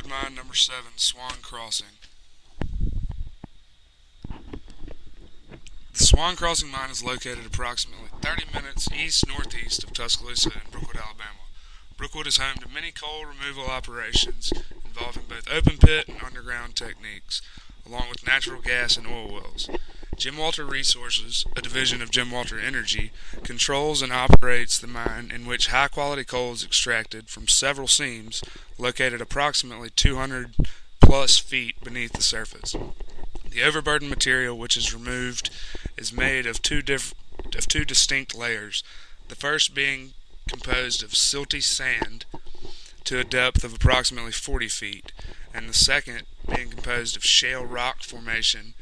Brookwood Mine Number 7, Swan Crossing. The Swan Crossing Mine is located approximately 30 minutes east-northeast of Tuscaloosa in Brookwood, Alabama. Brookwood is home to many coal removal operations involving both open pit and underground techniques, along with natural gas and oil wells. Jim Walter Resources, a division of Jim Walter Energy, controls and operates the mine in which high-quality coal is extracted from several seams located approximately 200 plus feet beneath the surface. The overburden material which is removed is made of two distinct layers, the first being composed of silty sand to a depth of approximately 40 feet, and the second being composed of shale rock formation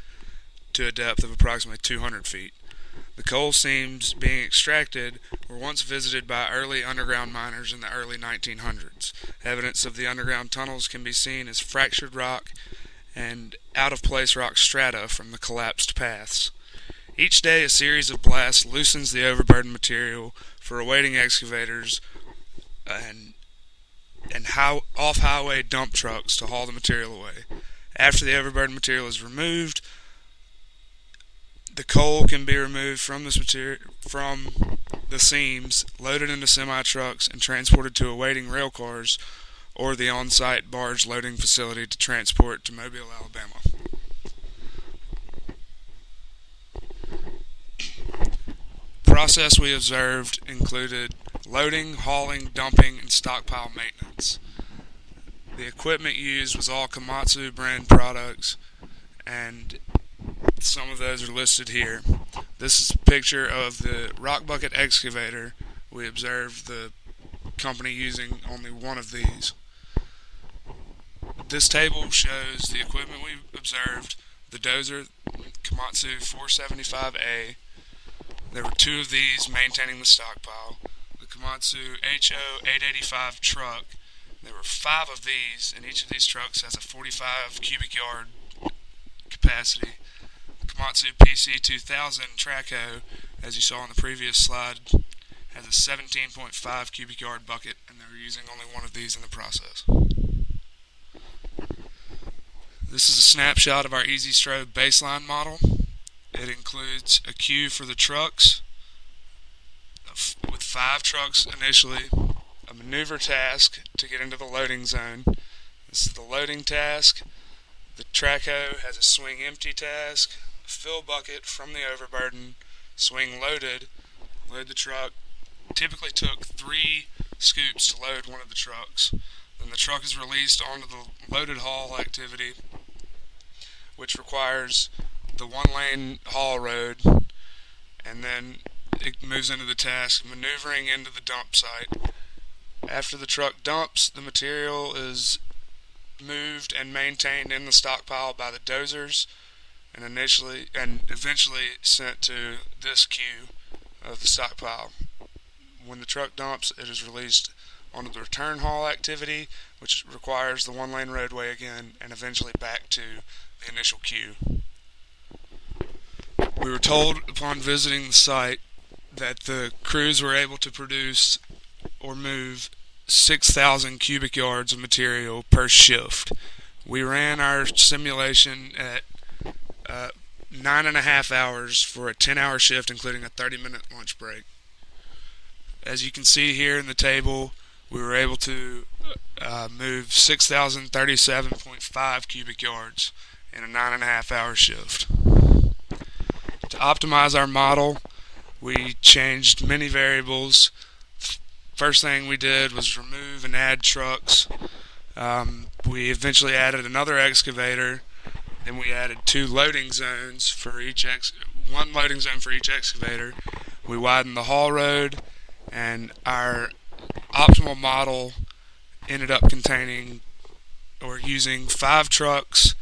to a depth of approximately 200 feet. The coal seams being extracted were once visited by early underground miners in the early 1900s. Evidence of the underground tunnels can be seen as fractured rock and out-of-place rock strata from the collapsed paths. Each day a series of blasts loosens the overburden material for awaiting excavators and off-highway dump trucks to haul the material away. After the overburden material is removed, the coal can be removed from the seams, loaded into semi-trucks, and transported to awaiting rail cars or the on-site barge loading facility to transport to Mobile, Alabama. The process we observed included loading, hauling, dumping, and stockpile maintenance. The equipment used was all Komatsu brand products, and some of those are listed here. This is a picture of the rock bucket excavator. We observed the company using only one of these. This table shows the equipment we observed. The dozer, Komatsu 475A. There were two of these maintaining the stockpile. The Komatsu HO 885 truck. There were 5 of these, and each of these trucks has a 45 cubic yard capacity. Komatsu PC2000 Traco, as you saw on the previous slide, has a 17.5 cubic yard bucket, and they were using only one of these in the process. This is a snapshot of our Easy Strobe baseline model. It includes a queue for the trucks, with 5 trucks initially, a maneuver task to get into the loading zone. This is the loading task. The Traco has a swing empty task, a fill bucket from the overburden, swing loaded, load the truck. Typically took 3 scoops to load one of the trucks. Then the truck is released onto the loaded haul activity, which requires the 1-lane haul road, and then it moves into the task maneuvering into the dump site. After the truck dumps, the material is moved and maintained in the stockpile by the dozers, and eventually sent to this queue of the stockpile. When the truck dumps, it is released onto the return haul activity, which requires the 1-lane roadway again, and eventually back to the initial queue. We were told upon visiting the site that the crews were able to produce or move 6,000 cubic yards of material per shift. We ran our simulation at 9.5 hours for a 10-hour shift, including a 30-minute lunch break. As you can see here in the table, we were able to move 6,037.5 cubic yards in a 9.5 hour shift. To optimize our model, we changed many variables. First thing we did was remove and add trucks. We eventually added another excavator. Then we added 2 loading zones for one loading zone for each excavator. We widened the haul road, and our optimal model ended up using 5 trucks,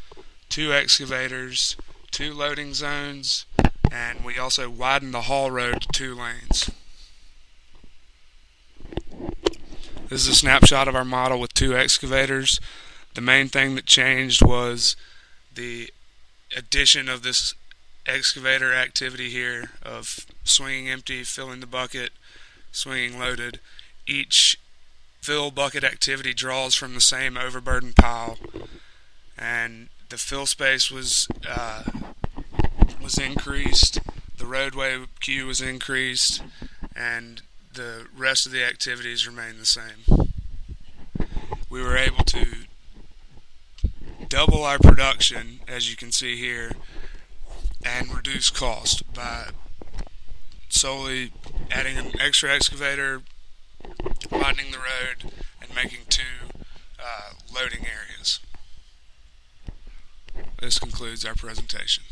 2 excavators, 2 loading zones, and we also widened the haul road to 2 lanes. This is a snapshot of our model with 2 excavators. The main thing that changed was the addition of this excavator activity here of swinging empty, filling the bucket, swinging loaded. Each fill bucket activity draws from the same overburden pile, and the fill space was increased, the roadway queue was increased, and the rest of the activities remained the same. We were able to double our production, as you can see here, and reduce cost by solely adding an extra excavator, widening the road, and making two loading areas. This concludes our presentation.